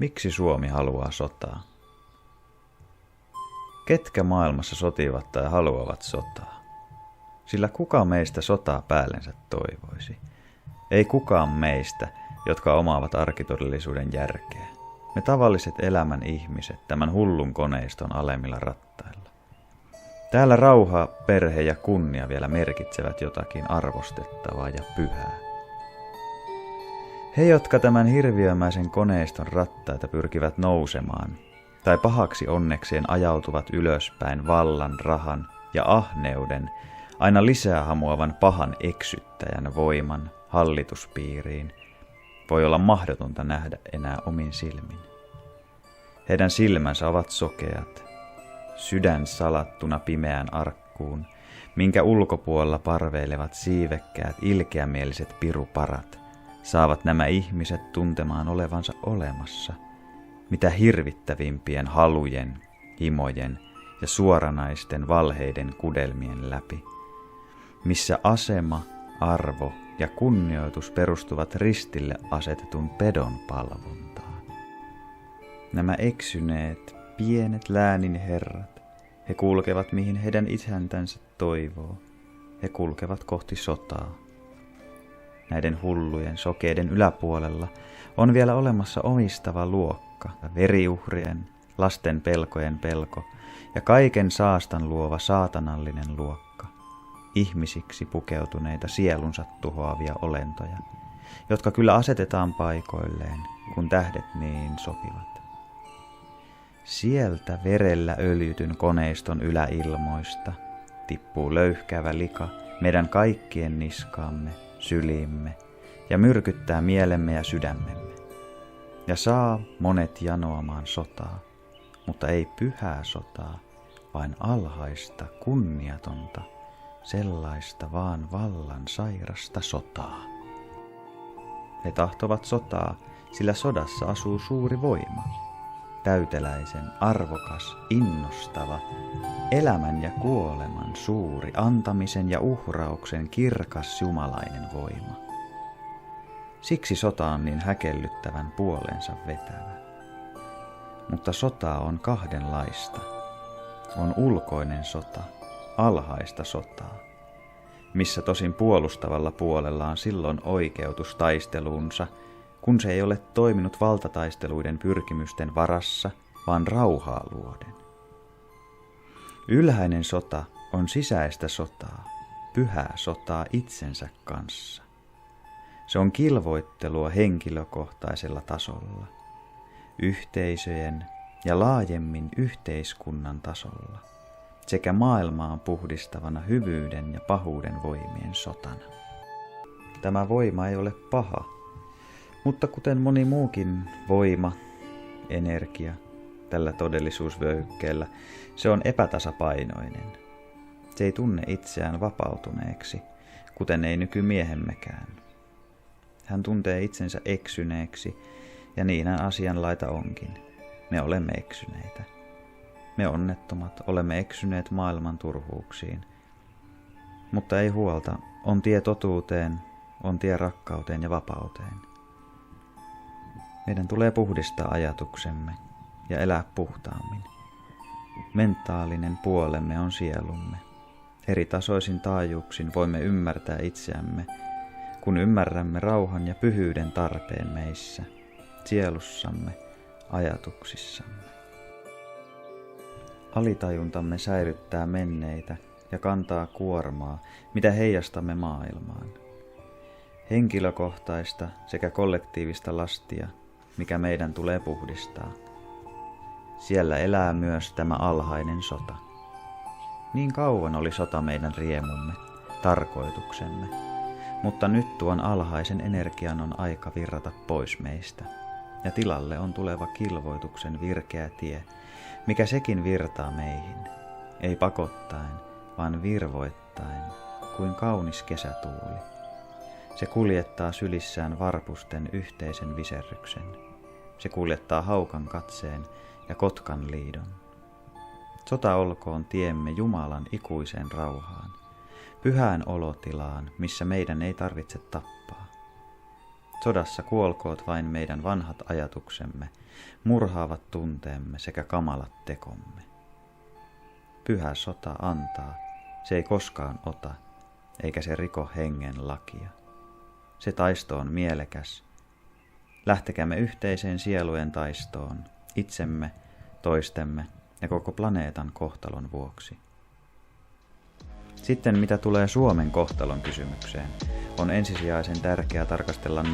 Miksi Suomi haluaa sotaa? Ketkä maailmassa sotivat tai haluavat sotaa? Sillä kuka meistä sotaa päällensä toivoisi? Ei kukaan meistä, jotka omaavat arkitodellisuuden järkeä. Me tavalliset elämän ihmiset tämän hullun koneiston alemmilla rattailla. Täällä rauha, perhe ja kunnia vielä merkitsevät jotakin arvostettavaa ja pyhää. He, jotka tämän hirviömäisen koneiston rattaita pyrkivät nousemaan, tai pahaksi onnekseen ajautuvat ylöspäin vallan, rahan ja ahneuden, aina lisää hamuavan pahan eksyttäjän voiman hallituspiiriin, voi olla mahdotonta nähdä enää omin silmin. Heidän silmänsä ovat sokeat, sydän salattuna pimeään arkkuun, minkä ulkopuolella parveilevat siivekkäät, ilkeämieliset piruparat saavat nämä ihmiset tuntemaan olevansa olemassa, mitä hirvittävimpien halujen, himojen ja suoranaisten valheiden kudelmien läpi, missä asema, arvo ja kunnioitus perustuvat ristille asetetun pedon palvontaan. Nämä eksyneet, pienet läänin herrat, he kulkevat mihin heidän isäntänsä toivoo, he kulkevat kohti sotaa. Näiden hullujen sokeiden yläpuolella on vielä olemassa omistava luokka, veriuhrien, lasten pelkojen pelko ja kaiken saastan luova saatanallinen luokka, ihmisiksi pukeutuneita sielunsa tuhoavia olentoja, jotka kyllä asetetaan paikoilleen, kun tähdet niin sopivat. Sieltä verellä öljytyn koneiston yläilmoista tippuu löyhkäävä lika meidän kaikkien niskaamme, syliimme ja myrkyttää mielemme ja sydämemme. Ja saa monet janoamaan sotaa, mutta ei pyhää sotaa, vain alhaista, kunniatonta, sellaista vaan vallan sairasta sotaa. He tahtovat sotaa, sillä sodassa asuu suuri voima. Täyteläisen, arvokas, innostava, elämän ja kuoleman suuri, antamisen ja uhrauksen kirkas jumalainen voima. Siksi sota on niin häkellyttävän puoleensa vetävä. Mutta sotaa on kahdenlaista. On ulkoinen sota, alhaista sotaa, missä tosin puolustavalla puolella on silloin oikeutus taisteluunsa, kun se ei ole toiminut valtataisteluiden pyrkimysten varassa, vaan rauhaa luoden. Ylhäinen sota on sisäistä sotaa, pyhää sotaa itsensä kanssa. Se on kilvoittelua henkilökohtaisella tasolla, yhteisöjen ja laajemmin yhteiskunnan tasolla, sekä maailmaan puhdistavana hyvyyden ja pahuuden voimien sotana. Tämä voima ei ole paha, mutta kuten moni muukin voima, energia, tällä todellisuusvyöhykkeellä, se on epätasapainoinen. Se ei tunne itseään vapautuneeksi, kuten ei nykymiehemmekään. Hän tuntee itsensä eksyneeksi, ja niinhän asianlaita onkin. Me olemme eksyneitä. Me onnettomat olemme eksyneet maailman turhuuksiin. Mutta ei huolta, on tie totuuteen, on tie rakkauteen ja vapauteen. Meidän tulee puhdistaa ajatuksemme ja elää puhtaammin. Mentaalinen puolemme on sielumme. Eri tasoisin taajuuksin voimme ymmärtää itseämme, kun ymmärrämme rauhan ja pyhyyden tarpeen meissä, sielussamme, ajatuksissamme. Alitajuntamme säilyttää menneitä ja kantaa kuormaa, mitä heijastamme maailmaan. Henkilökohtaista sekä kollektiivista lastia, mikä meidän tulee puhdistaa. Siellä elää myös tämä alhainen sota. Niin kauan oli sota meidän riemumme, tarkoituksemme, mutta nyt tuon alhaisen energian on aika virrata pois meistä, ja tilalle on tuleva kilvoituksen virkeä tie, mikä sekin virtaa meihin, ei pakottaen, vaan virvoittaen, kuin kaunis kesätuuli. Se kuljettaa sylissään varpusten yhteisen viserryksen. Se kuljettaa haukan katseen ja kotkan liidon. Sota olkoon tiemme Jumalan ikuiseen rauhaan, pyhään olotilaan, missä meidän ei tarvitse tappaa. Sodassa kuolkoot vain meidän vanhat ajatuksemme, murhaavat tunteemme sekä kamalat tekomme. Pyhä sota antaa, se ei koskaan ota, eikä se riko hengen lakia. Se taisto on mielekäs. Lähtekäämme yhteiseen sielujen taistoon, itsemme, toistemme ja koko planeetan kohtalon vuoksi. Sitten mitä tulee Suomen kohtalon kysymykseen, on ensisijaisen tärkeää tarkastella